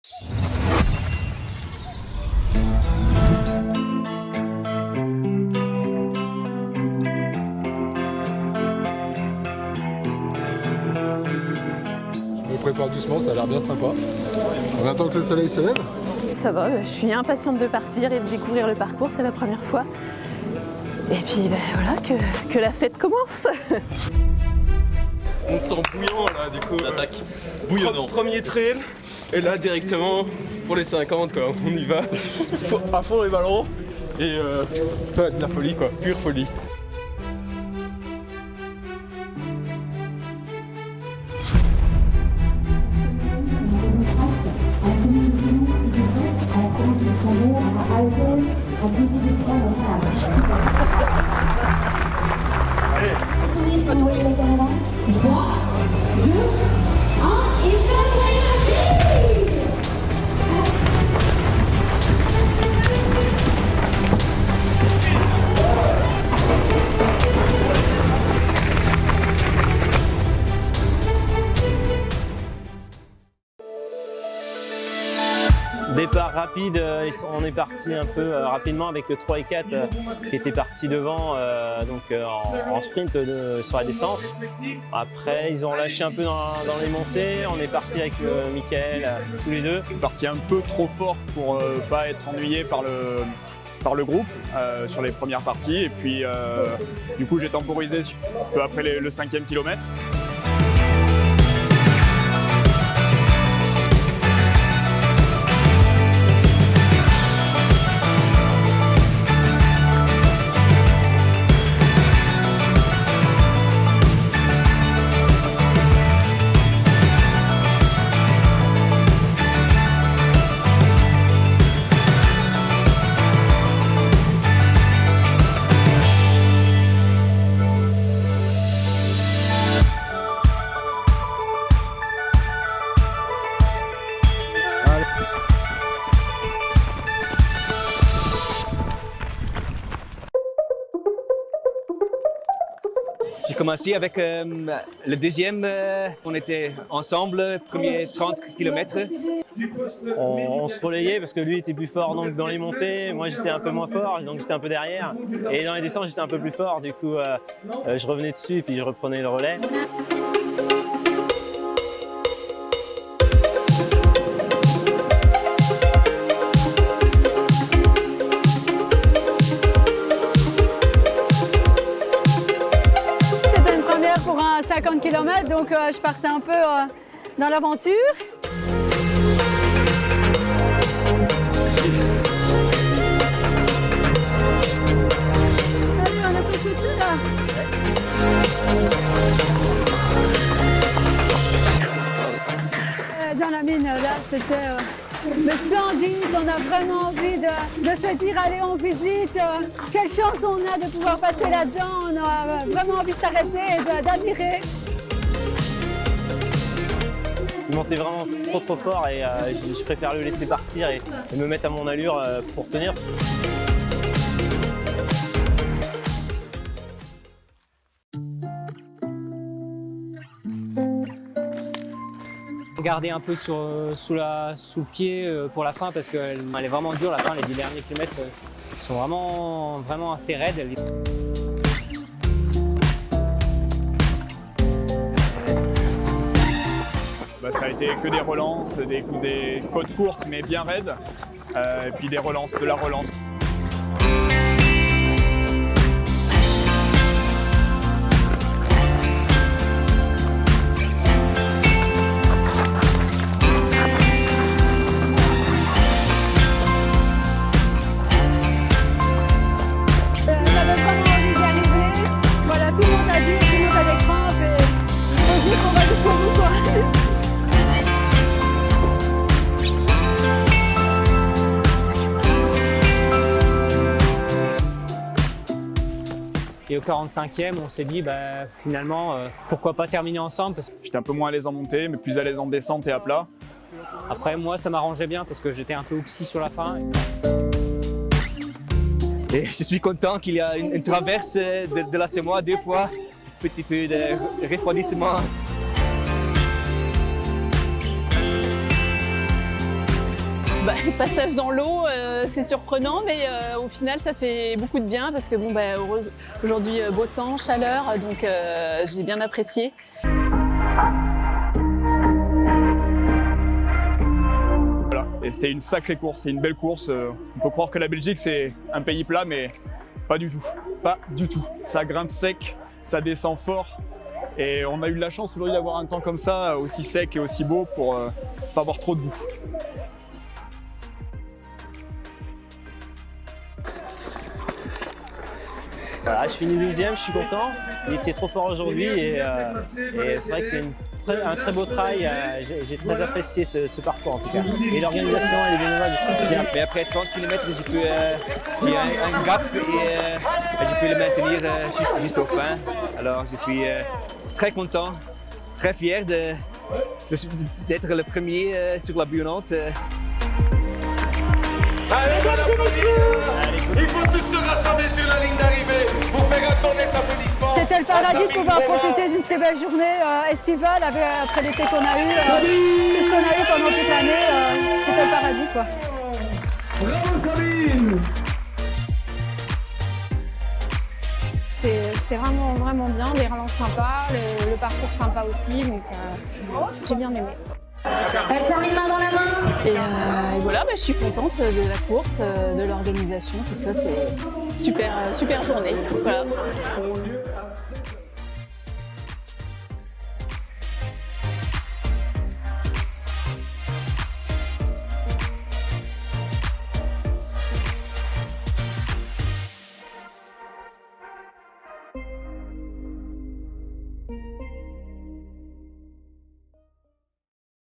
Je me prépare doucement, ça a l'air bien sympa. On attend que le soleil se lève. Ça va, je suis impatiente de partir et de découvrir le parcours, c'est la première fois. Et puis voilà, que la fête commence. On se sent bouillant là, du coup, l'attaque. Bouillonnant. Premier trail, et là directement pour les 50, quoi. On y va, à fond les ballons, et ça va être de la folie, quoi, pure folie. Départ rapide, on est parti un peu rapidement avec le 3 et 4 qui était parti devant en sprint sur la descente. Après ils ont lâché un peu dans les montées, on est parti avec Mickaël tous les deux. Parti un peu trop fort pour pas être ennuyé par le groupe sur les premières parties et puis du coup j'ai temporisé peu après le 5e kilomètre. J'ai commencé avec le deuxième, on était ensemble, premier 30 km. On se relayait parce que lui était plus fort donc, dans les montées, moi j'étais un peu moins fort, donc j'étais un peu derrière. Et dans les descentes j'étais un peu plus fort, du coup je revenais dessus et puis je reprenais le relais. C'était une première pour un 50 km, donc je partais un peu dans l'aventure. On a fait tout là. Dans la mine, là, c'était splendide. On a vraiment envie de se dire, allez, on visite. Quelle chance on a de pouvoir passer là-dedans. On a vraiment envie de s'arrêter et d'admirer. Il montait vraiment trop fort et je préfère le laisser partir et me mettre à mon allure pour tenir. Garder un peu sous le pied pour la fin parce qu'elle est vraiment dure la fin, les 10 derniers kilomètres sont vraiment assez raides. Ça a été que des relances, des côtes courtes mais bien raides, et puis des relances, de la relance. J'avais vraiment envie d'y arriver. Voilà, tout le monde a dit, tout le monde a des crampes et on dit qu'on va jusqu'au bout, quoi. Et au 45e, on s'est dit finalement pourquoi pas terminer ensemble parce que J'étais un peu moins à l'aise en montée, mais plus à l'aise en descente et à plat. après moi ça m'arrangeait bien parce que j'étais un peu oxy sur la fin. Et je suis content qu'il y a une traverse de la Semois 2 fois, un petit peu de refroidissement. Le passage dans l'eau, c'est surprenant, mais au final, ça fait beaucoup de bien parce que bon, aujourd'hui, beau temps, chaleur, donc j'ai bien apprécié. Voilà, et c'était une sacrée course, c'est une belle course. On peut croire que la Belgique, c'est un pays plat, mais pas du tout. Pas du tout. Ça grimpe sec, ça descend fort. Et on a eu de la chance aujourd'hui d'avoir un temps comme ça, aussi sec et aussi beau pour pas avoir trop de boue. Voilà, je finis deuxième, je suis content. Il était trop fort aujourd'hui et c'est vrai que c'est un très beau trail. J'ai très apprécié ce parcours en tout cas. Et l'organisation et les bénévoles, bien. Mais après 30 km, il y a un gap et je peux le maintenir juste au fin. Alors je suis très content, très fier d'être le premier sur la bouillonnante. Allez, bon applaudissement! Il faut tous se rassembler sur la ligne d'arrivée pour faire un tonnerre d'applaudissements. C'était le paradis de pouvoir profiter d'une si belle journée estivale après l'été qu'on a eu, tout ce qu'on a eu pendant toute l'année. C'était le paradis, quoi. Bravo Sabine! C'était vraiment bien, les relances sympas, le parcours sympa aussi, donc j'ai bien aimé. Elle termine main dans la main. Et voilà, je suis contente de la course, de l'organisation, tout ça, c'est super journée. Voilà.